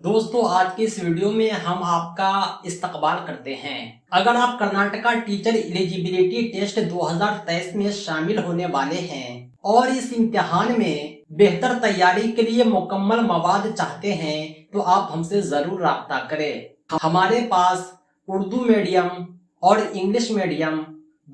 दोस्तों, आज की इस वीडियो में हम आपका इस्तकबाल करते हैं। अगर आप कर्नाटका टीचर एलिजिबिलिटी टेस्ट 2023 में शामिल होने वाले हैं और इस इम्तिहान में बेहतर तैयारी के लिए मुकम्मल मवाद चाहते हैं तो आप हमसे जरूर राब्ता करें। हमारे पास उर्दू मीडियम और इंग्लिश मीडियम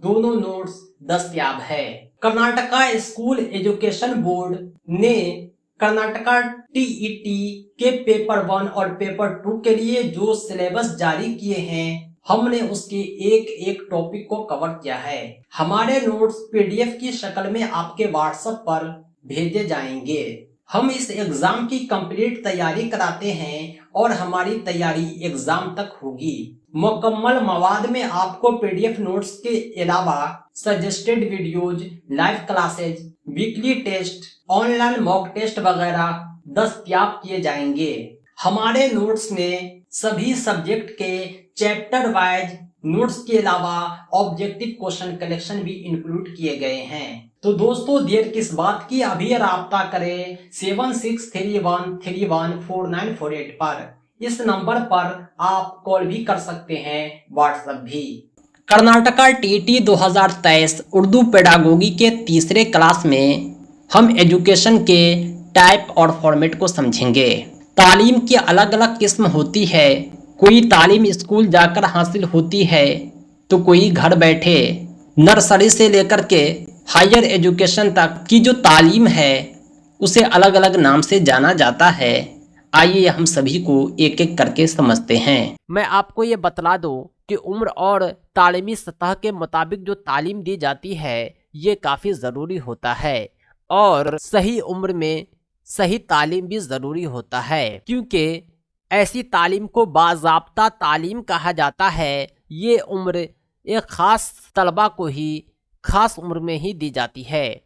दोनों नोट्स दस्तयाब है। कर्नाटका स्कूल एजुकेशन बोर्ड ने कर्नाटका टीईटी के पेपर 1 और पेपर 2 के लिए जो सिलेबस जारी किए हैं, हमने उसके एक एक टॉपिक को कवर किया है। हमारे नोट्स पीडीएफ की शक्ल में आपके व्हाट्सएप पर भेजे जाएंगे। हम इस एग्जाम की कंप्लीट तैयारी कराते हैं और हमारी तैयारी एग्जाम तक होगी। मुकम्मल मवाद में आपको पीडीएफ नोट्स के अलावा suggested videos, live classes, weekly test, online mock test वगैरह दस्तयाब किए जाएंगे। हमारे नोट्स में सभी सब्जेक्ट के चैप्टर वाइज नोट्स के अलावा ऑब्जेक्टिव क्वेश्चन कलेक्शन भी इंक्लूड किए गए हैं। तो दोस्तों, देर किस बात की, अभी राब्ता करें 7631314948 पर। इस नंबर पर आप कॉल भी कर सकते हैं, व्हाट्सएप भी। कर्नाटका टीटी 2023 उर्दू पेडागोगी के तीसरे क्लास में हम एजुकेशन के टाइप और फॉर्मेट को समझेंगे। तालीम की अलग अलग किस्म होती है। कोई तालीम स्कूल जाकर हासिल होती है तो कोई घर बैठे नर्सरी से लेकर के हायर एजुकेशन तक की जो तालीम है उसे अलग अलग नाम से जाना जाता है। आइए हम सभी को एक एक करके समझते हैं। मैं आपको ये बतला दूं कि उम्र और तालीमी सतह के मुताबिक जो तालीम दी जाती है ये काफ़ी ज़रूरी होता है और सही उम्र में सही तालीम भी ज़रूरी होता है, क्योंकि ऐसी तालीम को बाज़ाब्ता तालीम कहा जाता है। ये उम्र एक ख़ास तलबा को ही ख़ास उम्र में ही दी जाती है।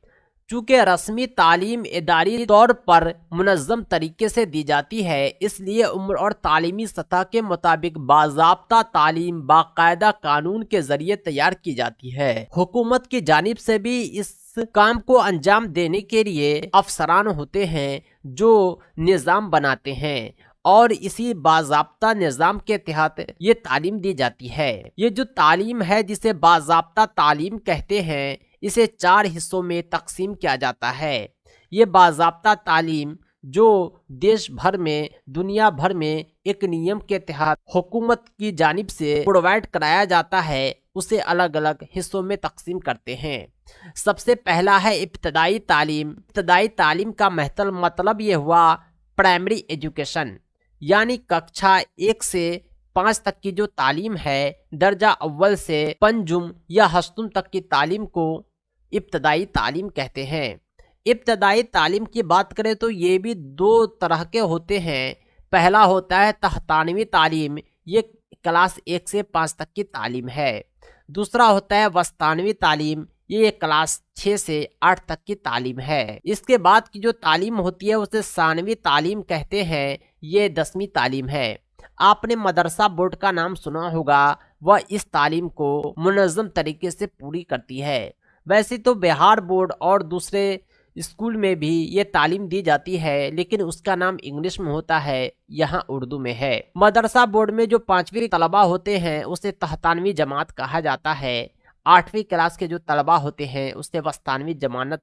चूँकि रस्मी तालीम इदारी तौर पर मुनज़्ज़म तरीके से दी जाती है, इसलिए उम्र और तालीमी सतह के मुताबिक बाज़ाब्ता तालीम बाकायदा कानून के ज़रिए तैयार की जाती है। हुकूमत की जानिब से भी इस काम को अंजाम देने के लिए अफसरान होते हैं जो निज़ाम बनाते हैं और इसी बाज़ाब्ता निज़ाम के तहत ये तालीम दी जाती है। ये जो तालीम है जिसे बाज़ाब्ता तालीम कहते हैं, इसे 4 हिस्सों में तकसीम किया जाता है। ये बाज़ाब्ता तालीम जो देश भर में दुनिया भर में एक नियम के तहत हुकूमत की जानिब से प्रोवाइड कराया जाता है, उसे अलग अलग हिस्सों में तकसीम करते हैं। सबसे पहला है इब्तदाई तालीम। इब्तदाई तालीम का मतलब ये हुआ प्राइमरी एजुकेशन, यानी कक्षा 1 से 5 तक की जो तालीम है, दर्जा अव्वल से पंजुम या हस्तुम तक की तालीम को इब्तदाई तालीम कहते हैं। इब्तदाई तालीम की बात करें तो ये भी 2 तरह के होते हैं। पहला होता है तहतानवी तालीम, ये क्लास 1 से 5 तक की तालीम है। दूसरा होता है वस्तानवी तालीम, ये क्लास 6 से 8 तक की तालीम है। इसके बाद की जो तालीम होती है उसे सानवी तालीम कहते हैं, ये 10वीं तालीम है। आपने मदरसा बोर्ड का नाम सुना होगा, वह इस तालीम को मुनज़्ज़म तरीके से पूरी करती है। वैसे तो बिहार बोर्ड और दूसरे स्कूल में भी ये तालीम दी जाती है, लेकिन उसका नाम इंग्लिश में होता है, यहाँ उर्दू में है। मदरसा बोर्ड में जो 5वीं तलबा होते हैं उसे तहतानवी जमात कहा जाता है। 8वीं क्लास के जो तलबा होते हैं उसे वस्तानवी जमानत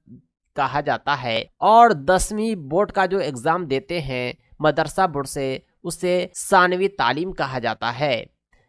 कहा जाता है और 10वीं बोर्ड का जो एग्ज़ाम देते हैं मदरसा बोर्ड से, उसे सानवी तालीम कहा जाता है,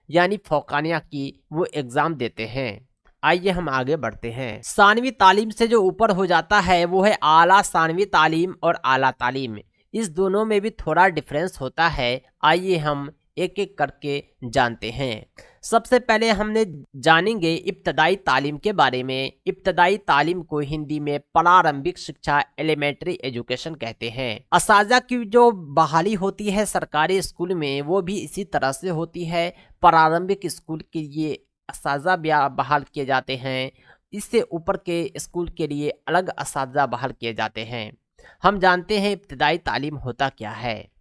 यानी फौकानिया की वो एग्ज़ाम देते हैं। आइए हम आगे बढ़ते हैं। सानवी तालीम से जो ऊपर हो जाता है वो है आला सानवी तालीम और आला तालीम। इस दोनों में भी थोड़ा डिफरेंस होता है। आइए हम एक एक करके जानते हैं। सबसे पहले हमने जानेंगे इब्तदाई तालीम के बारे में। इब्तदाई तालीम को हिंदी में प्रारंभिक शिक्षा एलिमेंट्री एजुकेशन कहते हैं। असातिज़ा की जो बहाली होती है सरकारी स्कूल में, वो भी इसी तरह से होती है। प्रारंभिक स्कूल के लिए असातिज़ा बहाल किए जाते हैं, इससे ऊपर के स्कूल के लिए अलग असातिज़ा बहाल किए जाते हैं। हम जानते हैं इब्तदाई तालीम होता क्या है।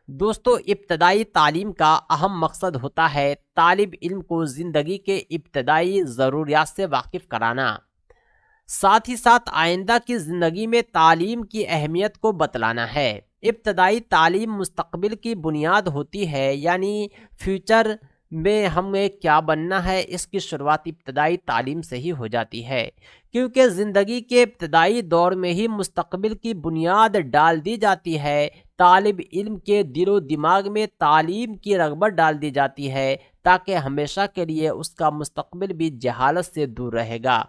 दोस्तों, इब्तदाई तालीम का अहम मकसद होता है तालिब इल्म को ज़िंदगी के इब्तदाई ज़रूरियात से वाकिफ़ कराना, साथ ही साथ आइंदा की ज़िंदगी में तालीम की अहमियत को बतलाना है। ابتدائی تعلیم مستقبل کی بنیاد ہوتی ہے، یعنی فیوچر میں ہمیں کیا بننا ہے اس کی شروعات ابتدائی تعلیم سے ہی ہو جاتی ہے، کیونکہ زندگی کے ابتدائی دور میں ہی مستقبل کی بنیاد ڈال دی جاتی ہے۔ طالب علم کے دل و دماغ میں تعلیم کی رغبت ڈال دی جاتی ہے تاکہ ہمیشہ کے لیے اس کا مستقبل بھی جہالت سے دور رہے گا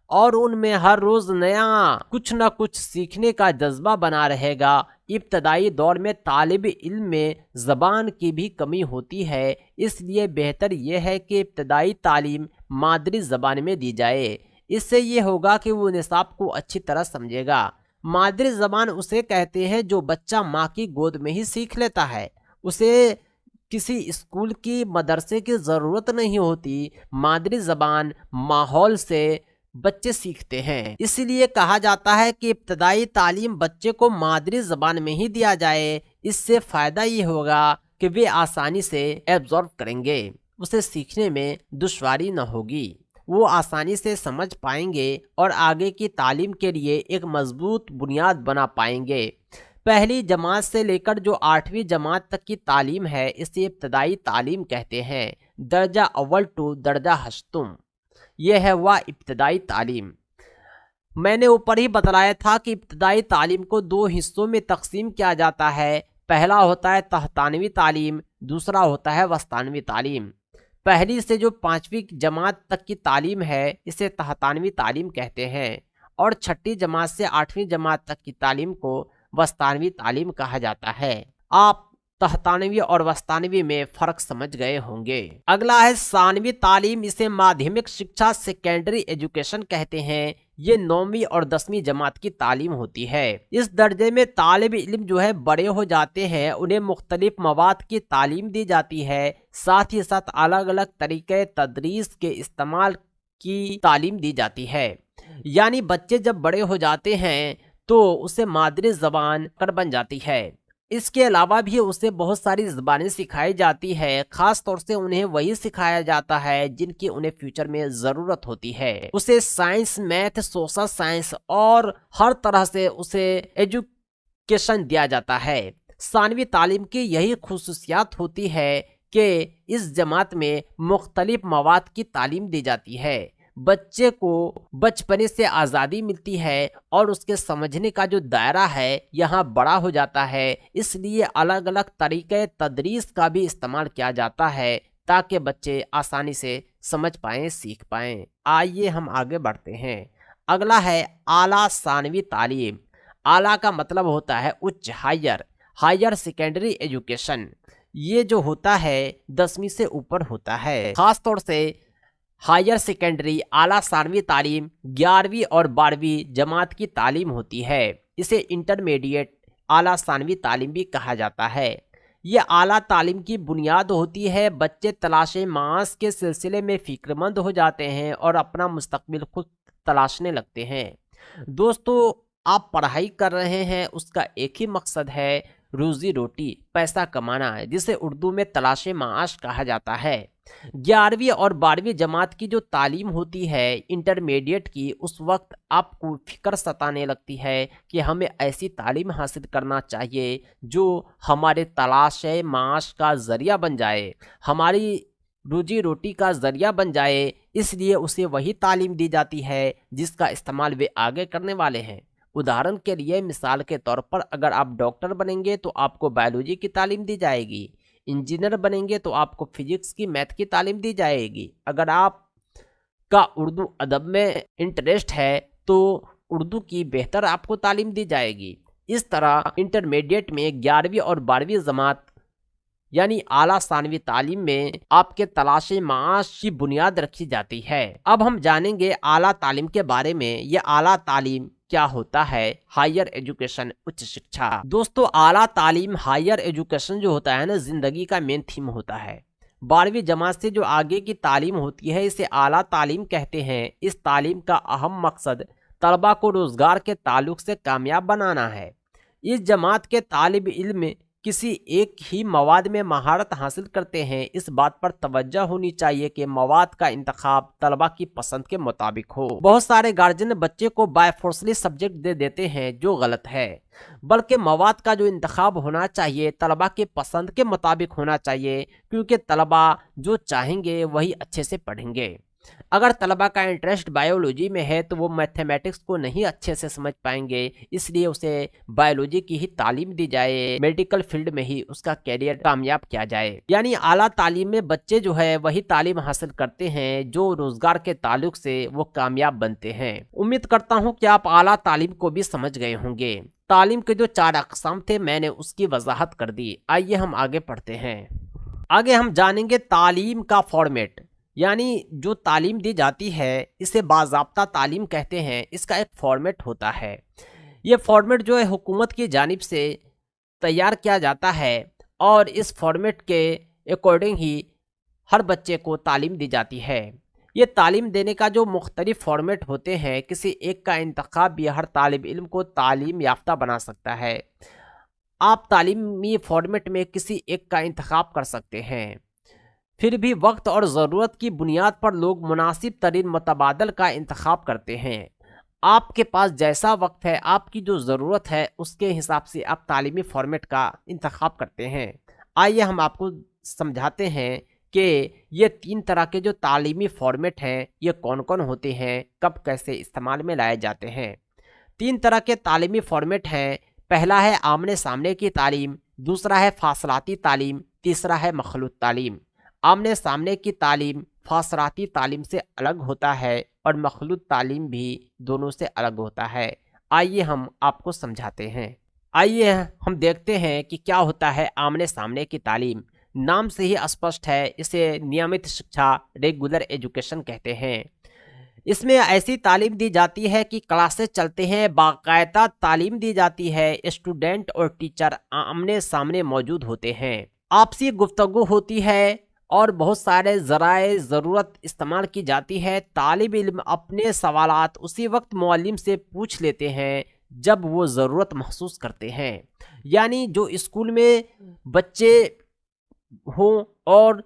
اور ان میں ہر روز نیا کچھ نہ کچھ سیکھنے کا جذبہ بنا رہے گا۔ ابتدائی دور میں طالب علم میں زبان کی بھی کمی ہوتی ہے، اس لیے بہتر یہ ہے کہ ابتدائی تعلیم مادری زبان میں دی جائے۔ اس سے یہ ہوگا کہ وہ نصاب کو اچھی طرح سمجھے گا۔ مادری زبان اسے کہتے ہیں جو بچہ ماں کی گود میں ہی سیکھ لیتا ہے، اسے کسی اسکول کی مدرسے کی ضرورت نہیں ہوتی۔ مادری زبان ماحول سے بچے سیکھتے ہیں، اس لیے کہا جاتا ہے کہ ابتدائی تعلیم بچے کو مادری زبان میں ہی دیا جائے۔ اس سے فائدہ یہ ہوگا کہ وہ آسانی سے ایبزارب کریں گے، اسے سیکھنے میں دشواری نہ ہوگی، وہ آسانی سے سمجھ پائیں گے اور آگے کی تعلیم کے لیے ایک مضبوط بنیاد بنا پائیں گے۔ پہلی جماعت سے لے کر جو 8ویں جماعت تک کی تعلیم ہے اسے ابتدائی تعلیم کہتے ہیں۔ درجہ اول ٹو درجہ ہشتم، یہ ہے وہ ابتدائی تعلیم۔ میں نے اوپر ہی بتلایا تھا کہ ابتدائی تعلیم کو 2 حصوں میں تقسیم کیا جاتا ہے۔ پہلا ہوتا ہے تحتانوی تعلیم، دوسرا ہوتا ہے وسطانوی تعلیم۔ پہلی سے جو 5ویں جماعت تک کی تعلیم ہے اسے تحتانوی تعلیم کہتے ہیں، اور 6ٹھی جماعت سے 8ویں جماعت تک کی تعلیم کو وسطانوی تعلیم کہا جاتا ہے۔ آپ تحتانوی اور وسطانوی میں فرق سمجھ گئے ہوں گے۔ اگلا ہے ثانوی تعلیم، اسے مادھمک شکشا سیکنڈری ایجوکیشن کہتے ہیں۔ یہ 9ویں اور 10ویں جماعت کی تعلیم ہوتی ہے۔ اس درجے میں طالب علم جو ہے بڑے ہو جاتے ہیں، انہیں مختلف مواد کی تعلیم دی جاتی ہے، ساتھ ہی ساتھ الگ الگ طریقے تدریس کے استعمال کی تعلیم دی جاتی ہے۔ یعنی بچے جب بڑے ہو جاتے ہیں تو اسے مادری زبان کر بن جاتی ہے۔ اس کے علاوہ بھی اسے بہت ساری زبانیں سکھائی جاتی ہے، خاص طور سے انہیں وہی سکھایا جاتا ہے جن کی انہیں فیوچر میں ضرورت ہوتی ہے۔ اسے سائنس، میتھ، سوشل سائنس اور ہر طرح سے اسے ایجوکیشن دیا جاتا ہے۔ ثانوی تعلیم کی یہی خصوصیات ہوتی ہے کہ اس جماعت میں مختلف مواد کی تعلیم دی جاتی ہے۔ بچے کو بچپنے سے آزادی ملتی ہے اور اس کے سمجھنے کا جو دائرہ ہے یہاں بڑا ہو جاتا ہے، اس لیے الگ الگ طریقے تدریس کا بھی استعمال کیا جاتا ہے تاکہ بچے آسانی سے سمجھ پائیں، سیکھ پائیں۔ آئیے ہم آگے بڑھتے ہیں۔ اگلا ہے اعلیٰ ثانوی تعلیم۔ اعلیٰ کا مطلب ہوتا ہے اچ، ہائر سیکنڈری ایجوکیشن۔ یہ جو ہوتا ہے 10ویں سے اوپر ہوتا ہے۔ خاص طور سے ہائر سیکنڈری اعلیٰ ثانوی تعلیم 11ویں اور 12ویں جماعت کی تعلیم ہوتی ہے۔ اسے انٹرمیڈیٹ اعلیٰ ثانوی تعلیم بھی کہا جاتا ہے۔ یہ اعلیٰ تعلیم کی بنیاد ہوتی ہے۔ بچے تلاش معاش کے سلسلے میں فکر مند ہو جاتے ہیں اور اپنا مستقبل خود تلاشنے لگتے ہیں۔ دوستو، آپ پڑھائی کر رہے ہیں، اس کا ایک ہی مقصد ہے روزی روٹی، پیسہ کمانا ہے، جسے اردو میں تلاش معاش کہا جاتا ہے۔ 11ویں اور 12ویں جماعت کی جو تعلیم ہوتی ہے انٹرمیڈیٹ کی، اس وقت آپ کو فکر ستانے لگتی ہے کہ ہمیں ایسی تعلیم حاصل کرنا چاہیے جو ہمارے تلاش معاش کا ذریعہ بن جائے، ہماری روزی روٹی کا ذریعہ بن جائے۔ اس لیے اسے وہی تعلیم دی جاتی ہے جس کا استعمال وہ آگے کرنے والے ہیں۔ ادھارن کے لیے، مثال کے طور پر، اگر آپ ڈاکٹر بنیں گے تو آپ کو بایولوجی کی تعلیم دی جائے گی، انجینئر بنیں گے تو آپ کو فزکس کی، میتھ کی تعلیم دی جائے گی۔ اگر آپ کا اردو ادب میں انٹرسٹ ہے تو اردو کی بہتر آپ کو تعلیم دی جائے گی۔ اس طرح انٹرمیڈیٹ میں 11ویں اور 12ویں جماعت یعنی اعلیٰ ثانوی تعلیم میں آپ کے تلاش معاش کی بنیاد رکھی جاتی ہے۔ اب ہم جانیں گے اعلیٰ تعلیم کے بارے میں۔ یہ اعلیٰ تعلیم کیا ہوتا ہے؟ ہائر ایجوکیشن، اچ شکشا۔ دوستو، اعلیٰ تعلیم، ہائر ایجوکیشن جو ہوتا ہے نا، زندگی کا مین تھیم ہوتا ہے۔ 12ویں جماعت سے جو آگے کی تعلیم ہوتی ہے اسے اعلیٰ تعلیم کہتے ہیں۔ اس تعلیم کا اہم مقصد طلباء کو روزگار کے تعلق سے کامیاب بنانا ہے۔ اس جماعت کے طالب علم किसी एक ही मवाद में महारत हासिल करते हैं, इस बात पर तवज्जो होनी चाहिए कि मवाद का इंतखाब तलबा की पसंद के मुताबिक हो। बहुत सारे गार्जियन बच्चे को बाय फोर्सली सब्जेक्ट दे देते हैं, जो गलत है, बल्कि मवाद का जो इंतखाब होना चाहिए तलबा के पसंद के मुताबिक होना चाहिए, क्योंकि तलबा जो चाहेंगे वही अच्छे से पढ़ेंगे। अगर तलबा का इंटरेस्ट बायोलॉजी में है तो वो मैथमेटिक्स को नहीं अच्छे से समझ पाएंगे, इसलिए उसे बायोलॉजी की ही तालीम दी जाए, मेडिकल फील्ड में ही उसका कैरियर कामयाब किया जाए। यानी आला तालीम में बच्चे जो है वही तालीम हासिल करते हैं जो रोजगार के ताल्लुक से वो कामयाब बनते हैं। उम्मीद करता हूँ कि आप आला तालीम को भी समझ गए होंगे। तालीम के जो 4 अक़साम थे मैंने उसकी वजाहत कर दी। आइए हम आगे पढ़ते हैं। आगे हम जानेंगे तालीम का फॉर्मेट, यानी जो तालीम दी जाती है इसे बाज़ाब्ता तालीम कहते हैं। इसका एक फॉर्मेट होता है। ये फॉर्मेट जो है हुकूमत की जानिब से तैयार किया जाता है और इस फॉर्मेट के अकॉर्डिंग ही हर बच्चे को तालीम दी जाती है। ये तालीम देने का जो मुख्तलिफ फॉर्मेट होते हैं, किसी एक का इंतखाब भी हर तालिब इल्म को तालीम याफ्ता बना सकता है। आप तालीमी फॉर्मेट में किसी एक का इंतखाब कर सकते हैं, फिर भी वक्त और ज़रूरत की बुनियाद पर लोग मुनासिब तरीन मुतबादल का इंतखाब करते हैं। आपके पास जैसा वक्त है, आपकी जो ज़रूरत है, उसके हिसाब से आप तालीमी फॉर्मेट का इंतखाब करते हैं। आइए हम आपको समझाते हैं कि ये 3 तरह के जो तालीमी फॉर्मेट हैं ये कौन कौन होते हैं, कब कैसे इस्तेमाल में लाए जाते हैं। 3 तरह के तालीमी फॉर्मेट हैं। पहला है आमने सामने की तालीम, दूसरा है फासलाती तालीम, तीसरा है मखलूत तालीम। आमने सामने की तालीम फासलाती तालीम से अलग होता है और मखलूत तालीम भी दोनों से अलग होता है। आइए हम आपको समझाते हैं। आइए हम देखते हैं कि क्या होता है आमने सामने की तालीम। नाम से ही स्पष्ट है, इसे नियमित शिक्षा रेगुलर एजुकेशन कहते हैं। इसमें ऐसी तालीम दी जाती है कि क्लासेस चलते हैं, बाकायदा तालीम दी जाती है, स्टूडेंट और टीचर आमने सामने मौजूद होते हैं, आपसी गुफ्तगू होती है और बहुत सारे ज़राए ज़रूरत इस्तेमाल की जाती है। तालिब इल्म अपने सवालात उसी वक्त मुअल्लिम से पूछ लेते हैं जब वो ज़रूरत महसूस करते हैं। यानी जो स्कूल में बच्चे हों और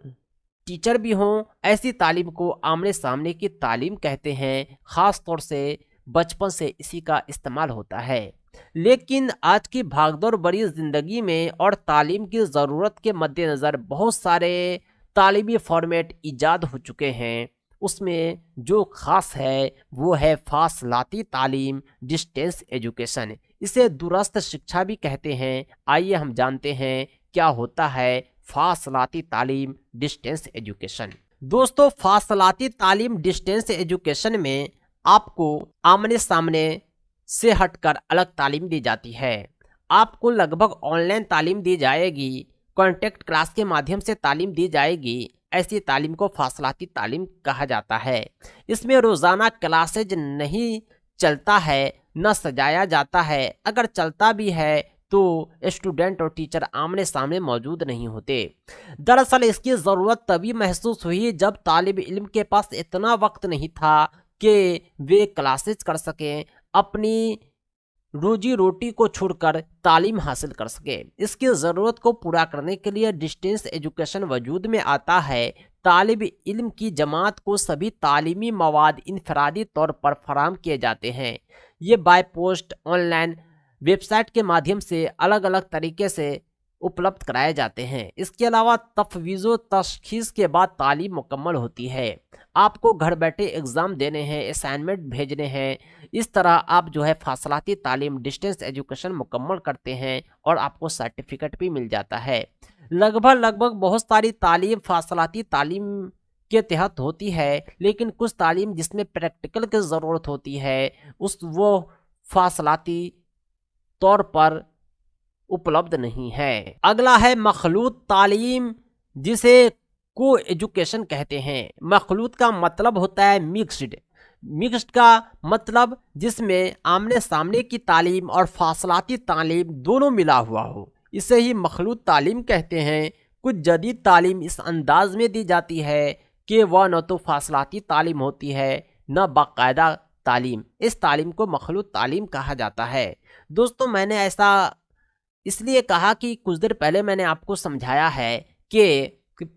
टीचर भी हों, ऐसी तालीम को आमने सामने की तालीम कहते हैं। ख़ास तौर से बचपन से इसी का इस्तेमाल होता है। लेकिन आज की भागदौड़ भरी ज़िंदगी में और तालीम की ज़रूरत के मद्देनज़र बहुत सारे तालीमी फॉर्मेट ईजाद हो चुके हैं। उसमें जो ख़ास है वो है फासलाती तालीम, डिस्टेंस एजुकेशन। इसे दूरस्थ शिक्षा भी कहते हैं। आइए हम जानते हैं क्या होता है फासलाती तालीम, डिस्टेंस एजुकेशन। दोस्तों, फासलाती तालीम डिस्टेंस एजुकेशन में आपको आमने सामने से हटकर अलग तालीम दी जाती है। आपको लगभग ऑनलाइन तालीम दी जाएगी, कॉन्टेक्ट क्लास के माध्यम से तालीम दी जाएगी। ऐसी तालीम को फासलाती तालीम कहा जाता है। इसमें रोज़ाना क्लासेज नहीं चलता है, न सजाया जाता है। अगर चलता भी है तो स्टूडेंट और टीचर आमने सामने मौजूद नहीं होते। दरअसल इसकी ज़रूरत तभी महसूस हुई जब तालिब इल्म के पास इतना वक्त नहीं था कि वे क्लासेस कर सकें, अपनी रोजी रोटी को छोड़कर तालीम हासिल कर सके। इसकी ज़रूरत को पूरा करने के लिए डिस्टेंस एजुकेशन वजूद में आता है। तालिब इल्म की जमात को सभी तालीमी मवाद इनफरादी तौर पर फराहम किए जाते हैं। ये बाय पोस्ट, ऑनलाइन, वेबसाइट के माध्यम से अलग अलग तरीके से उपलब्ध कराए जाते हैं। इसके अलावा तफवीज़ो तशखीस के बाद तालीम मुकम्मल होती है। आपको घर बैठे एग्ज़ाम देने हैं, असाइनमेंट भेजने हैं। इस तरह आप जो है फासलाती तालीम, डिस्टेंस एजुकेशन मुकम्मल करते हैं और आपको सर्टिफिकेट भी मिल जाता है। लगभग बहुत सारी तालीम फासलाती तालीम के तहत होती है, लेकिन कुछ तालीम जिसमें प्रैक्टिकल की ज़रूरत होती है वो फासलाती तौर पर उपलब्ध नहीं है। अगला है मखलूत तालीम, जिसे को एजुकेशन कहते हैं। मखलूत का मतलब होता है मिक्स्ड। मिक्स्ड का मतलब जिसमें आमने सामने की तालीम और फासलाती तालीम दोनों मिला हुआ हो, इसे ही मखलूत तालीम कहते हैं। कुछ जदीद तालीम इस अंदाज में दी जाती है कि वह न तो फासलाती तालीम होती है न बाकायदा तालीम। इस तालीम को मखलूत तालीम कहा जाता है। दोस्तों, मैंने ऐसा اس لیے کہا کہ کچھ دیر پہلے میں نے آپ کو سمجھایا ہے کہ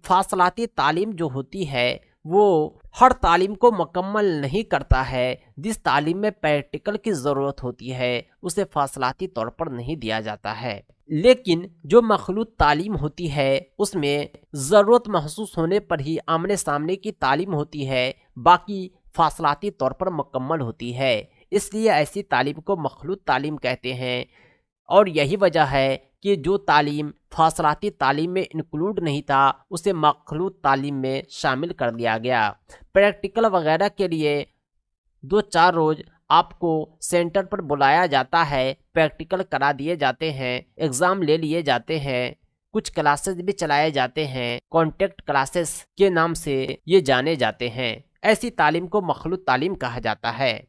فاصلاتی تعلیم جو ہوتی ہے وہ ہر تعلیم کو مکمل نہیں کرتا ہے. جس تعلیم میں پریکٹیکل کی ضرورت ہوتی ہے اسے فاصلاتی طور پر نہیں دیا جاتا ہے، لیکن جو مخلوط تعلیم ہوتی ہے اس میں ضرورت محسوس ہونے پر ہی آمنے سامنے کی تعلیم ہوتی ہے، باقی فاصلاتی طور پر مکمل ہوتی ہے. اس لیے ایسی تعلیم کو مخلوط تعلیم کہتے ہیں، اور یہی وجہ ہے کہ جو تعلیم فاصلاتی تعلیم میں انکلوڈ نہیں تھا اسے مخلوط تعلیم میں شامل کر دیا گیا. پریکٹیکل وغیرہ کے لیے 2-4 روز آپ کو سینٹر پر بلایا جاتا ہے، پریکٹیکل کرا دیے جاتے ہیں، ایگزام لے لیے جاتے ہیں، کچھ کلاسز بھی چلائے جاتے ہیں، کانٹیکٹ کلاسز کے نام سے یہ جانے جاتے ہیں. ایسی تعلیم کو مخلوط تعلیم کہا جاتا ہے.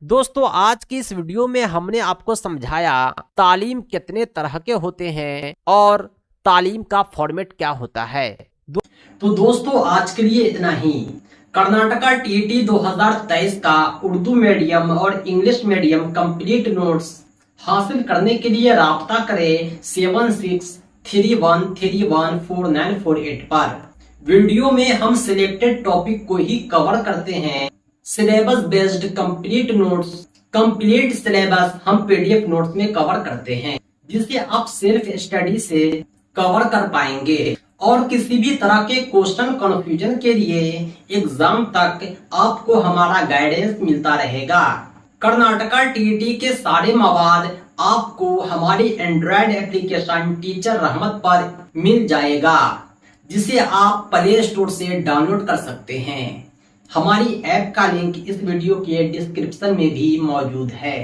دوستو، آج کی اس ویڈیو میں ہم نے آپ کو سمجھایا تعلیم کتنے طرح کے ہوتے ہیں اور تعلیم کا فارمیٹ کیا ہوتا ہے. تو دوستو آج کے لیے اتنا ہی. کرناٹکا TET 2023 کا اردو میڈیم اور انگلش میڈیم کمپلیٹ نوٹس حاصل کرنے کے لیے رابطہ کریں 7631314948 پر. ویڈیو میں ہم سلیکٹڈ ٹاپک کو ہی کور کرتے ہیں. Syllabus based complete notes, complete syllabus ہم PDF نوٹس میں کور کرتے ہیں، جسے آپ سیلف اسٹڈی سے کور کر پائیں گے. اور کسی بھی طرح کے کوشچن کنفیوژن کے لیے ایگزام تک آپ کو ہمارا گائیڈنس ملتا رہے گا. کرناٹکا TET کے سارے مواد آپ کو ہماری اینڈرائڈ ایپلیکیشن ٹیچر رحمت پر مل جائے گا، جسے آپ پلے اسٹور سے ڈاؤن لوڈ کر سکتے ہیں. ہماری ایپ کا لنک اس ویڈیو کے ڈسکرپشن میں بھی موجود ہے.